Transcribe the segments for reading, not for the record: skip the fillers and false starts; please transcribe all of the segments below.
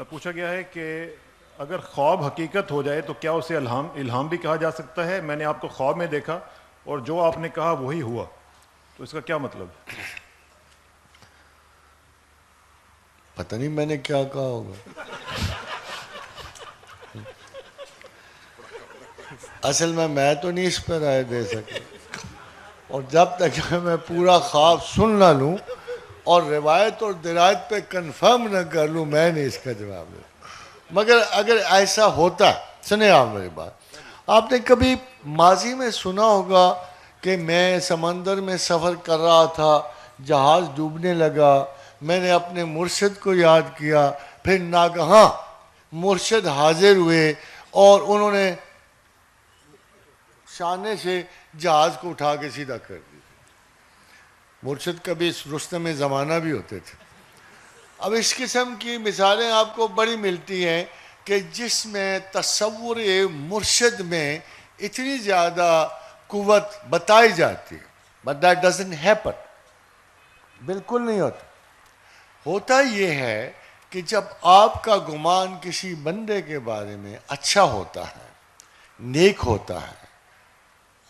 پوچھا گیا ہے کہ اگر خواب حقیقت ہو جائے تو کیا اسے الہام بھی کہا جا سکتا ہے؟ میں نے آپ کو خواب میں دیکھا اور جو آپ نے کہا وہی ہوا، تو اس کا کیا مطلب؟ پتہ نہیں میں نے کیا کہا ہوگا. اصل میں تو نہیں اس پر رائے دے سکتا، اور جب تک میں پورا خواب سن نہ لوں اور روایت اور درایت پہ کنفرم نہ کر لوں میں نہیں اس کا جواب دے. مگر اگر ایسا ہوتا، سنیں آپ میری بات، آپ نے کبھی ماضی میں سنا ہوگا کہ میں سمندر میں سفر کر رہا تھا، جہاز ڈوبنے لگا، میں نے اپنے مرشد کو یاد کیا، پھر ناگہاں مرشد حاضر ہوئے اور انہوں نے شانے سے جہاز کو اٹھا کے سیدھا کر دیا. مرشد کبھی رستم زمانہ بھی ہوتے تھے. اب اس قسم کی مثالیں آپ کو بڑی ملتی ہیں کہ جس میں تصور مرشد میں اتنی زیادہ قوت بتائی جاتی ہے. But that doesn't happen. بالکل نہیں ہوتا. ہوتا یہ ہے کہ جب آپ کا گمان کسی بندے کے بارے میں اچھا ہوتا ہے، نیک ہوتا ہے،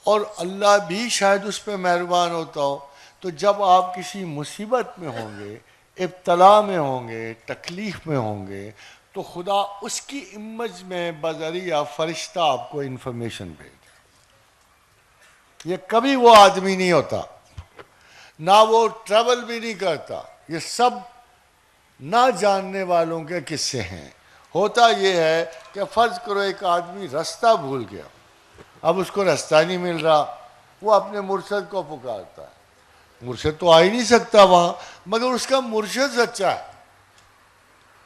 اور اللہ بھی شاید اس پہ مہربان ہوتا ہو، تو جب آپ کسی مصیبت میں ہوں گے، ابتلا میں ہوں گے، تکلیف میں ہوں گے، تو خدا اس کی امیج میں بذریعہ فرشتہ آپ کو انفارمیشن بھیجے. یہ کبھی وہ آدمی نہیں ہوتا، نہ وہ ٹریول بھی نہیں کرتا. یہ سب نہ جاننے والوں کے قصے ہیں. ہوتا یہ ہے کہ فرض کرو ایک آدمی رستہ بھول گیا، اب اس کو رستہ نہیں مل رہا، وہ اپنے مرشد کو پکارتا ہے. مرشد تو آ ہی نہیں سکتا وہاں، مگر اس کا مرشد سچا ہے،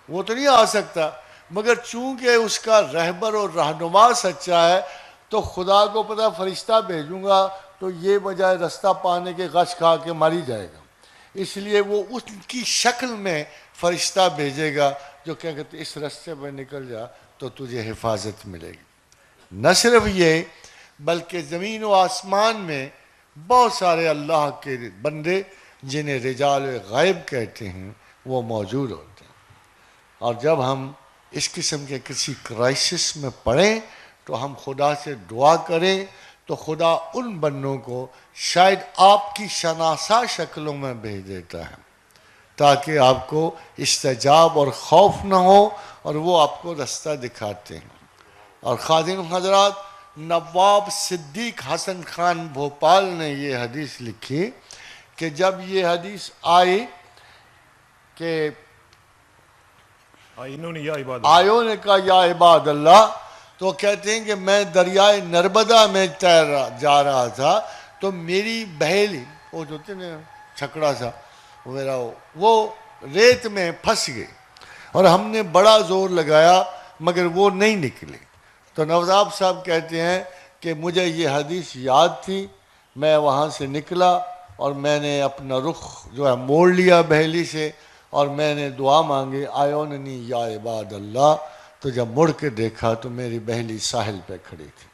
وہ تو نہیں آ سکتا، مگر چونکہ اس کا رہبر اور رہنما سچا ہے تو خدا کو پتہ فرشتہ بھیجوں گا تو یہ بجائے رستہ پانے کے غش کھا کے مر ہی جائے گا، اس لیے وہ اس کی شکل میں فرشتہ بھیجے گا جو کیا کہتے اس رستے پہ نکل جا تو تجھے حفاظت ملے گی. نہ صرف یہ بلکہ زمین و آسمان میں بہت سارے اللہ کے بندے جنہیں رجال غیب کہتے ہیں وہ موجود ہوتے ہیں. اور جب ہم اس قسم کے کسی کرائسس میں پڑیں تو ہم خدا سے دعا کریں تو خدا ان بندوں کو شاید آپ کی شناسا شکلوں میں بھیج دیتا ہے تاکہ آپ کو استجاب اور خوف نہ ہو اور وہ آپ کو رستہ دکھاتے ہیں. اور خادم حضرات، نواب صدیق حسن خان بھوپال نے یہ حدیث لکھی کہ جب یہ حدیث آئی کہ آیوں نے کہا یا عباد اللہ، تو کہتے ہیں کہ میں دریائے نرمدا میں جا رہا تھا تو میری بہیلی، وہ جو تھے نا چھکڑا سا میرا، وہ ریت میں پھنس گئی اور ہم نے بڑا زور لگایا مگر وہ نہیں نکلی. تو نواب صاحب کہتے ہیں کہ مجھے یہ حدیث یاد تھی، میں وہاں سے نکلا اور میں نے اپنا رخ جو ہے موڑ لیا بہیلی سے اور میں نے دعا مانگی آیوننی یا عباد اللہ. تو جب مڑ کے دیکھا تو میری بہیلی ساحل پہ کھڑی تھی.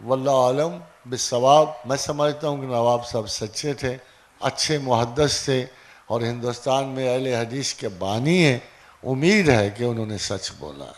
واللہ عالم بالصواب. میں سمجھتا ہوں کہ نواب صاحب سچے تھے، اچھے محدث تھے اور ہندوستان میں اہل حدیث کے بانی ہیں. امید ہے کہ انہوں نے سچ بولا.